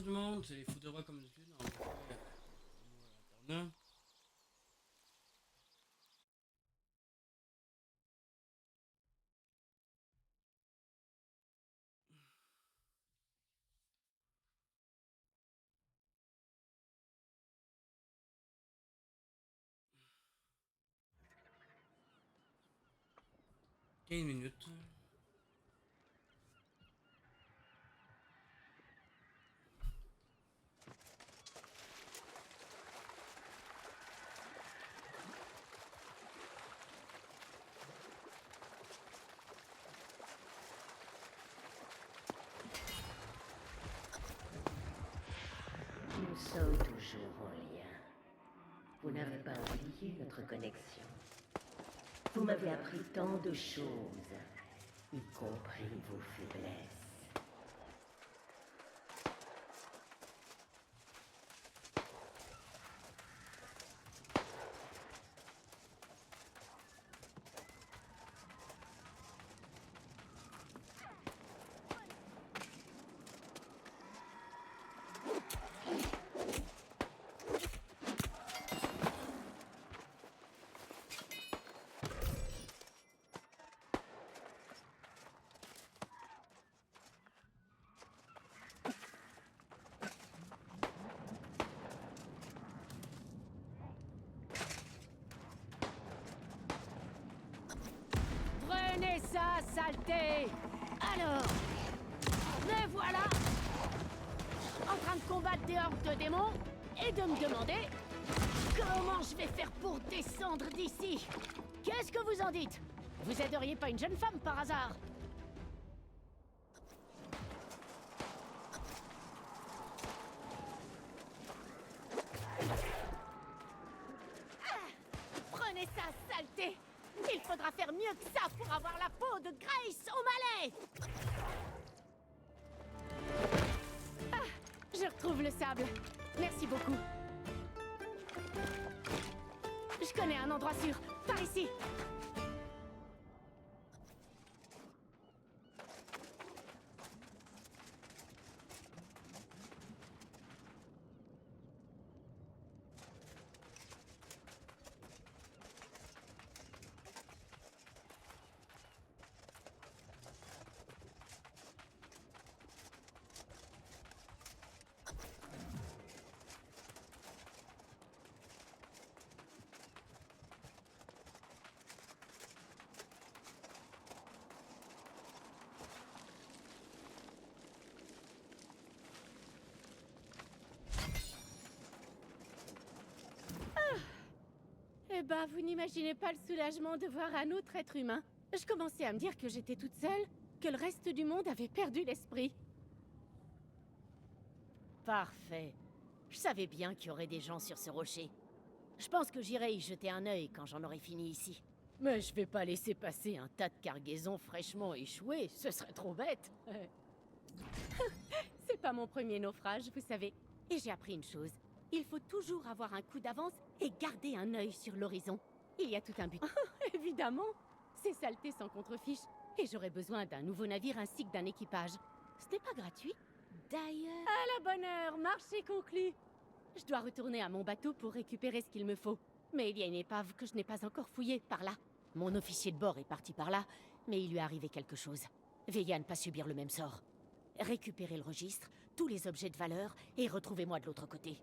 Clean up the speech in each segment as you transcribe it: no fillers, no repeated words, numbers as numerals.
je demande, c'est les fautes de voix comme d'habitude. Non, mais après, voilà, attends, 15 minutes. Nous sommes toujours en lien. Vous n'avez pas oublié notre connexion. Vous m'avez appris tant de choses, y compris vos faiblesses. Prenez ça, saleté! Alors, me voilà en train de combattre des hordes de démons et de me demander comment je vais faire pour descendre d'ici. Qu'est-ce que vous en dites? Vous aideriez pas une jeune femme par hasard? Prenez ça, saleté! Il faudra faire mieux que ça pour avoir la peau de Grace O'Malley! Ah, je retrouve le sable. Merci beaucoup. Je connais un endroit sûr. Par ici. Eh ben, vous n'imaginez pas le soulagement de voir un autre être humain. Je commençais à me dire que j'étais toute seule, que le reste du monde avait perdu l'esprit. Parfait. Je savais bien qu'il y aurait des gens sur ce rocher. Je pense que j'irai y jeter un œil quand j'en aurai fini ici. Mais je vais pas laisser passer un tas de cargaisons fraîchement échouées, ce serait trop bête. C'est pas mon premier naufrage, vous savez. Et j'ai appris une chose. Il faut toujours avoir un coup d'avance et garder un œil sur l'horizon. Il y a tout un but. Évidemment. C'est saleté sans contrefiche. Et j'aurais besoin d'un nouveau navire ainsi que d'un équipage. Ce n'est pas gratuit. D'ailleurs... À la bonne heure, marché conclu. Je dois retourner à mon bateau pour récupérer ce qu'il me faut. Mais il y a une épave que je n'ai pas encore fouillée par là. Mon officier de bord est parti par là, mais il lui est arrivé quelque chose. Veillez à ne pas subir le même sort. Récupérez le registre, tous les objets de valeur, et retrouvez-moi de l'autre côté.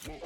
Vous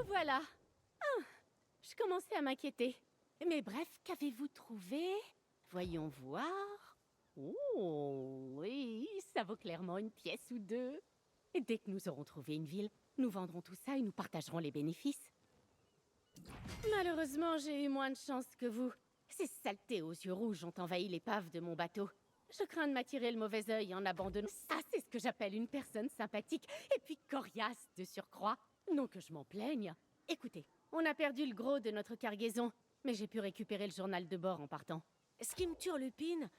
voilà. Ah, je commençais à m'inquiéter. Mais bref, qu'avez-vous trouvé? Voyons voir. Oh, oui, ça vaut clairement une pièce ou deux. Et dès que nous aurons trouvé une ville, nous vendrons tout ça et nous partagerons les bénéfices. Malheureusement, j'ai eu moins de chance que vous. Ces saletés aux yeux rouges ont envahi l'épave de mon bateau. Je crains de m'attirer le mauvais œil en abandonnant. Ça, c'est ce que j'appelle une personne sympathique, et puis coriace de surcroît. Non que je m'en plaigne. Écoutez, on a perdu le gros de notre cargaison, mais j'ai pu récupérer le journal de bord en partant. Ce qui me turlupine,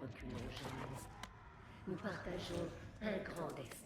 reculons jamais. Nous partageons un grand destin.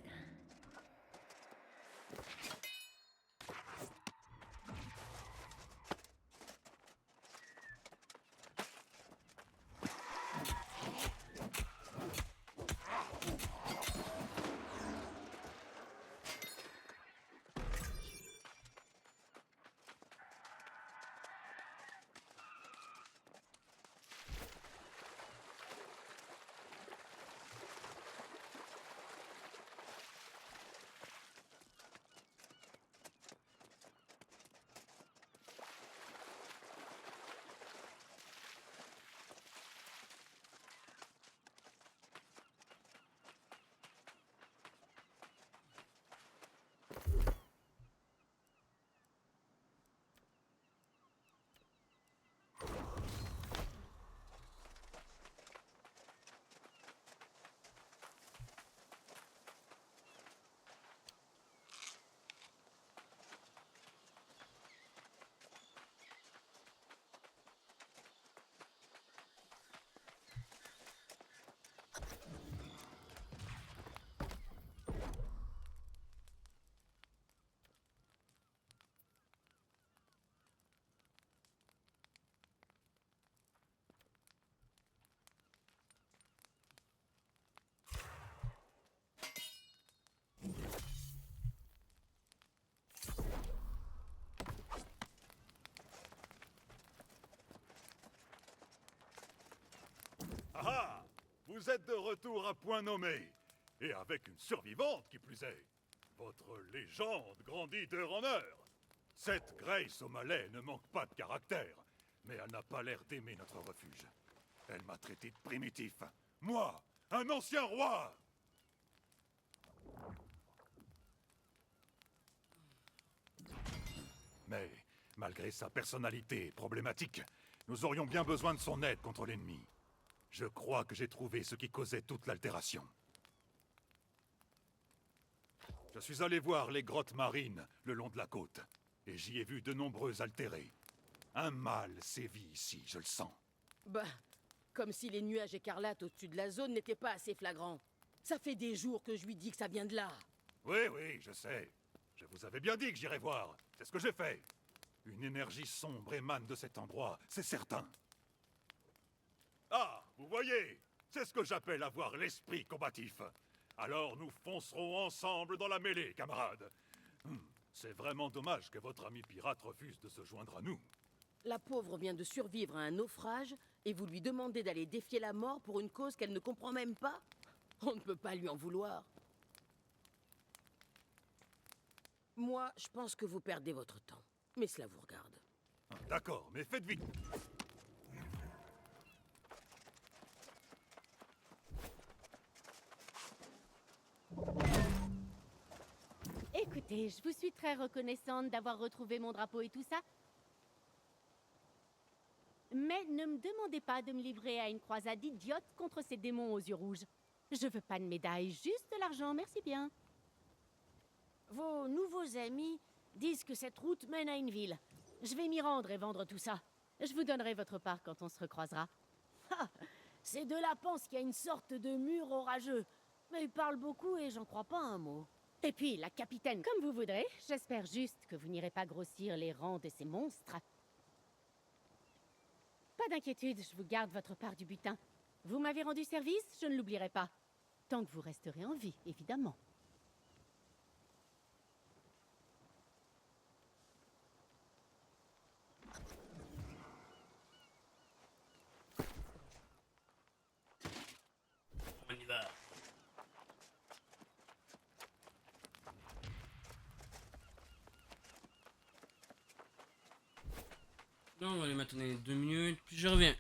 Ah! Vous êtes de retour à point nommé, et avec une survivante qui plus est. Votre légende grandit d'heure en heure. Cette Grace au Malais ne manque pas de caractère, mais elle n'a pas l'air d'aimer notre refuge. Elle m'a traité de primitif. Moi, un ancien roi! Mais, malgré sa personnalité problématique, nous aurions bien besoin de son aide contre l'ennemi. Je crois que j'ai trouvé ce qui causait toute l'altération. Je suis allé voir les grottes marines le long de la côte, et j'y ai vu de nombreux altérés. Un mal sévit ici, je le sens. Bah, comme si les nuages écarlates au-dessus de la zone n'étaient pas assez flagrants. Ça fait des jours que je lui dis que ça vient de là. Oui, oui, je sais. Je vous avais bien dit que j'irais voir. C'est ce que j'ai fait. Une énergie sombre émane de cet endroit, c'est certain. Ah, vous voyez, c'est ce que j'appelle avoir l'esprit combatif. Alors nous foncerons ensemble dans la mêlée, camarades. C'est vraiment dommage que votre ami pirate refuse de se joindre à nous. La pauvre vient de survivre à un naufrage et vous lui demandez d'aller défier la mort pour une cause qu'elle ne comprend même pas? On ne peut pas lui en vouloir. Moi, je pense que vous perdez votre temps. Mais cela vous regarde. D'accord, mais faites vite. Écoutez, je vous suis très reconnaissante d'avoir retrouvé mon drapeau et tout ça. Mais ne me demandez pas de me livrer à une croisade idiote contre ces démons aux yeux rouges. Je veux pas de médaille, juste de l'argent, merci bien. Vos nouveaux amis disent que cette route mène à une ville. Je vais m'y rendre et vendre tout ça. Je vous donnerai votre part quand on se recroisera. Ces deux-là pensent qu'il y a une sorte de mur orageux. Mais ils parlent beaucoup et j'en crois pas un mot. Et puis, la capitaine, comme vous voudrez, j'espère juste que vous n'irez pas grossir les rangs de ces monstres. Pas d'inquiétude, je vous garde votre part du butin. Vous m'avez rendu service, je ne l'oublierai pas. Tant que vous resterez en vie, évidemment. On y va. Non, on va les maintenir 2 minutes, puis je reviens.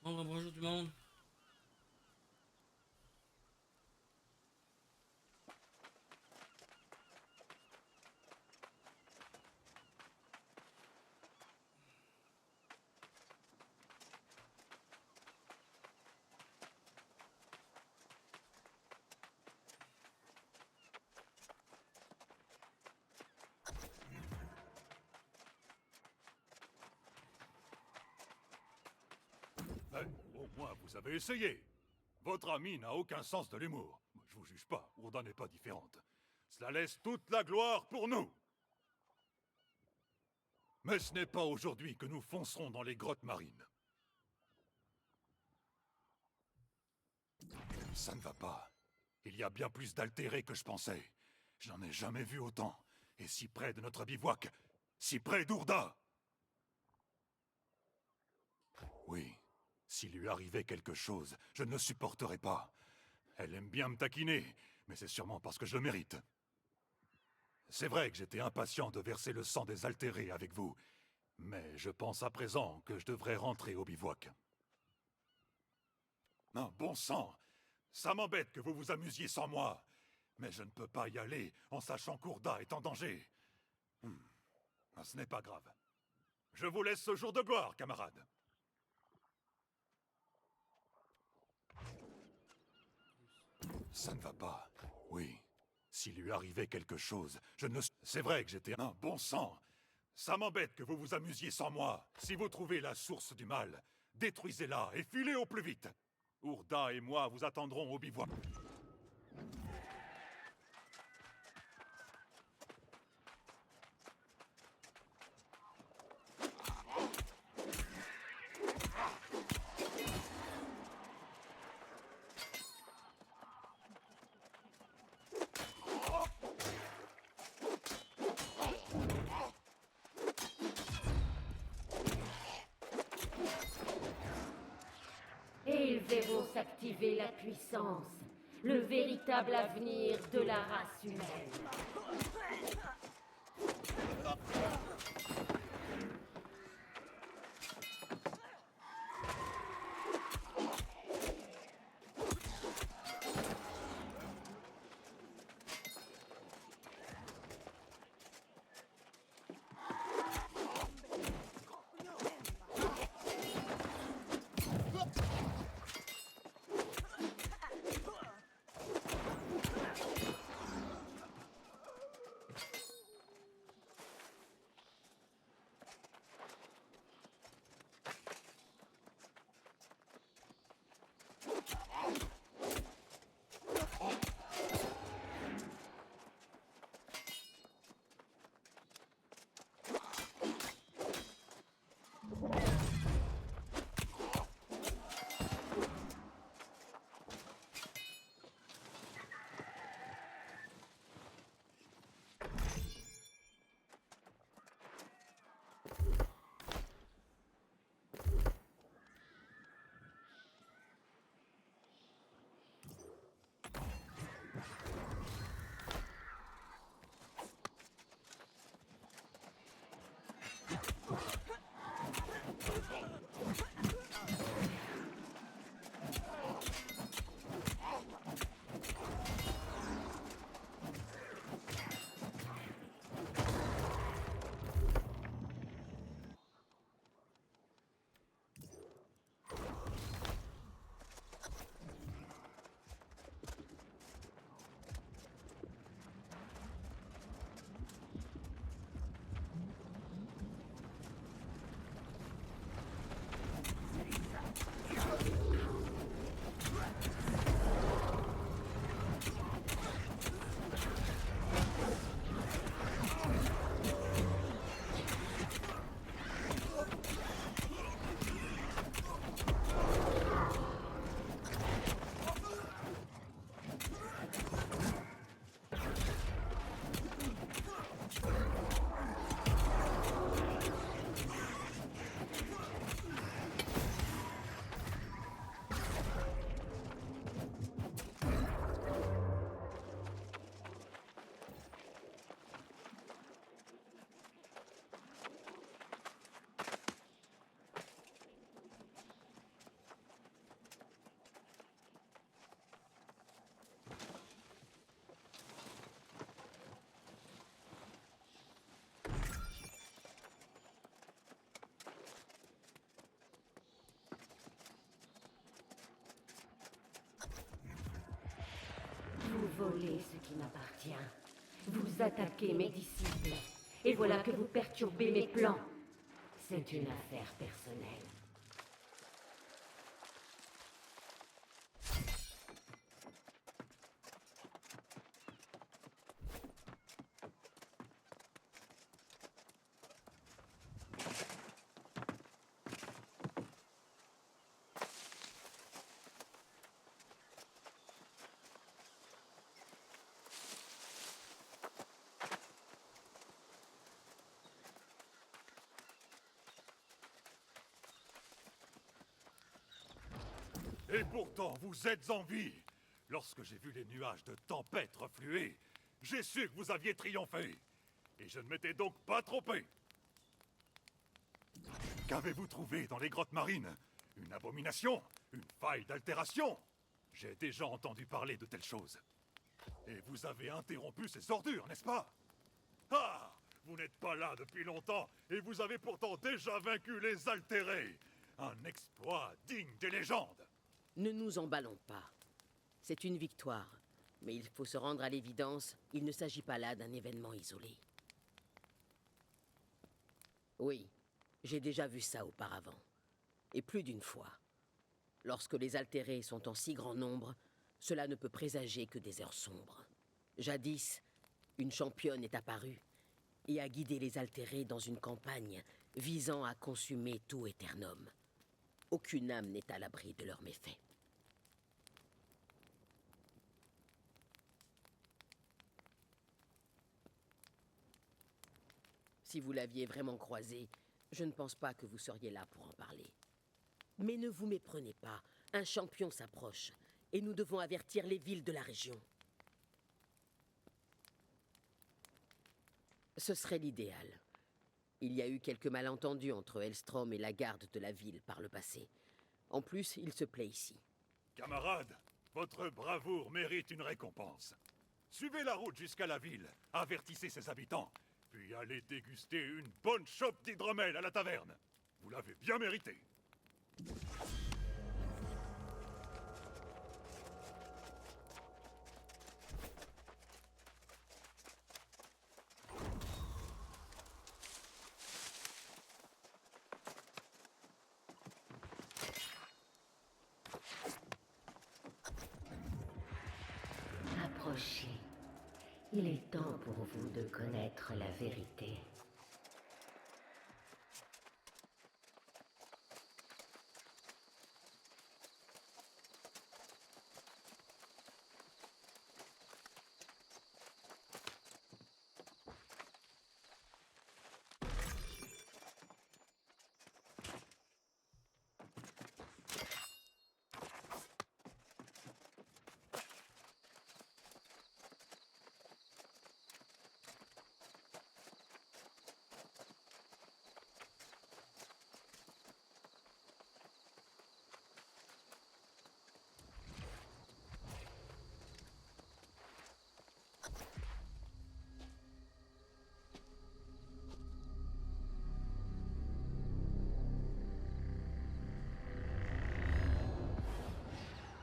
Bonjour tout le monde. Au moins, vous avez essayé. Votre ami n'a aucun sens de l'humour. Je vous juge pas, Ourda n'est pas différente. Cela laisse toute la gloire pour nous. Mais ce n'est pas aujourd'hui que nous foncerons dans les grottes marines. Ça ne va pas. Il y a bien plus d'altérés que je pensais. Je n'en ai jamais vu autant. Et si près de notre bivouac. Si près d'Ourda. Oui. S'il lui arrivait quelque chose, je ne le supporterais pas. Elle aime bien me taquiner, mais c'est sûrement parce que je le mérite. C'est vrai que j'étais impatient de verser le sang des altérés avec vous, mais je pense à présent que je devrais rentrer au bivouac. Non, bon sang! Ça m'embête que vous vous amusiez sans moi, mais je ne peux pas y aller en sachant qu'Ourda est en danger. Ce n'est pas grave. Je vous laisse ce jour de gloire, camarades. Ça ne va pas. Oui. S'il lui arrivait quelque chose, je ne... C'est vrai que j'étais un bon sang. Ça m'embête que vous vous amusiez sans moi. Si vous trouvez la source du mal, détruisez-la et filez au plus vite. Ourda et moi vous attendrons au bivouac. Et ils verront s'activer la puissance, le véritable avenir de la race humaine. volez ce qui m'appartient. Vous attaquez mes disciples. Et voilà que vous perturbez mes plans. C'est une affaire personnelle. Et pourtant, vous êtes en vie. Lorsque j'ai vu les nuages de tempête refluer, j'ai su que vous aviez triomphé. Et je ne m'étais donc pas trompé. Qu'avez-vous trouvé dans les grottes marines? Une abomination? Une faille d'altération? J'ai déjà entendu parler de telles choses. Et vous avez interrompu ces ordures, n'est-ce pas? Ah! Vous n'êtes pas là depuis longtemps, et vous avez pourtant déjà vaincu les altérés. Un exploit digne des légendes. Ne nous emballons pas. C'est une victoire. Mais il faut se rendre à l'évidence, il ne s'agit pas là d'un événement isolé. Oui, j'ai déjà vu ça auparavant. Et plus d'une fois. Lorsque les altérés sont en si grand nombre, cela ne peut présager que des heures sombres. Jadis, une championne est apparue et a guidé les altérés dans une campagne visant à consumer tout Aeternum. Aucune âme n'est à l'abri de leurs méfaits. Si vous l'aviez vraiment croisé, je ne pense pas que vous seriez là pour en parler. Mais ne vous méprenez pas, un champion s'approche, et nous devons avertir les villes de la région. Ce serait l'idéal. Il y a eu quelques malentendus entre Helstrom et la garde de la ville par le passé. En plus, il se plaît ici. Camarades, votre bravoure mérite une récompense. Suivez la route jusqu'à la ville, avertissez ses habitants, puis allez déguster une bonne chope d'hydromel à la taverne. Vous l'avez bien mérité. Approchez. Il est temps pour vous de connaître la vérité.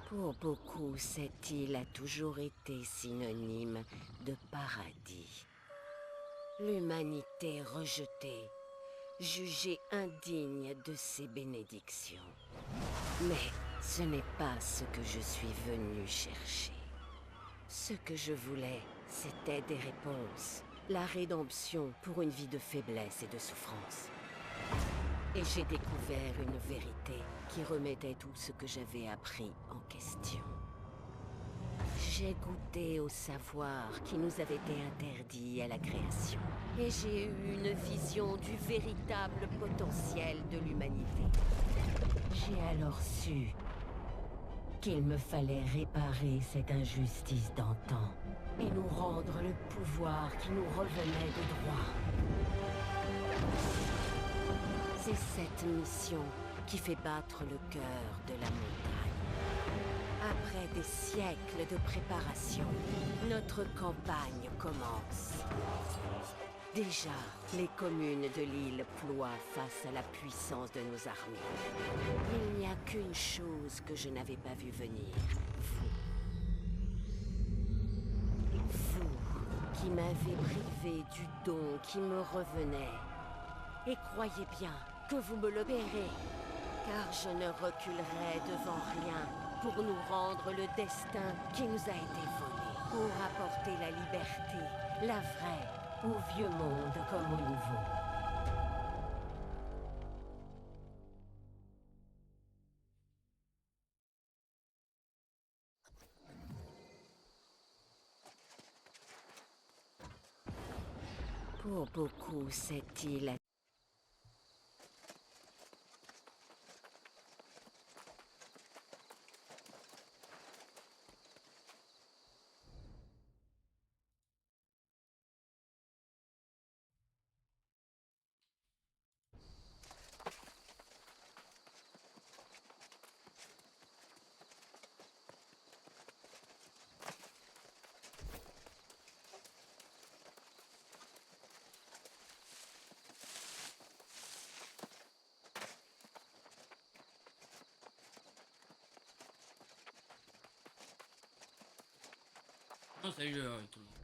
Pour beaucoup, cette île a toujours été synonyme de paradis. L'humanité rejetée, jugée indigne de ses bénédictions. Mais ce n'est pas ce que je suis venu chercher. Ce que je voulais, c'était des réponses. La rédemption pour une vie de faiblesse et de souffrance. Et j'ai découvert une vérité qui remettait tout ce que j'avais appris en question. J'ai goûté au savoir qui nous avait été interdit à la création. Et j'ai eu une vision du véritable potentiel de l'humanité. J'ai alors su qu'il me fallait réparer cette injustice d'antan et nous rendre le pouvoir qui nous revenait de droit. C'est cette mission qui fait battre le cœur de la montagne. Après des siècles de préparation, notre campagne commence. Déjà, les communes de l'île ploient face à la puissance de nos armées. Il n'y a qu'une chose que je n'avais pas vue venir, vous. qui m'avez privé du don qui me revenait. Et croyez bien que vous me le paierez, car je ne reculerai devant rien pour nous rendre le destin qui nous a été volé, pour apporter la liberté, la vraie, au vieux monde comme au nouveau. Pour beaucoup, cette île a... Non, salut tout le monde.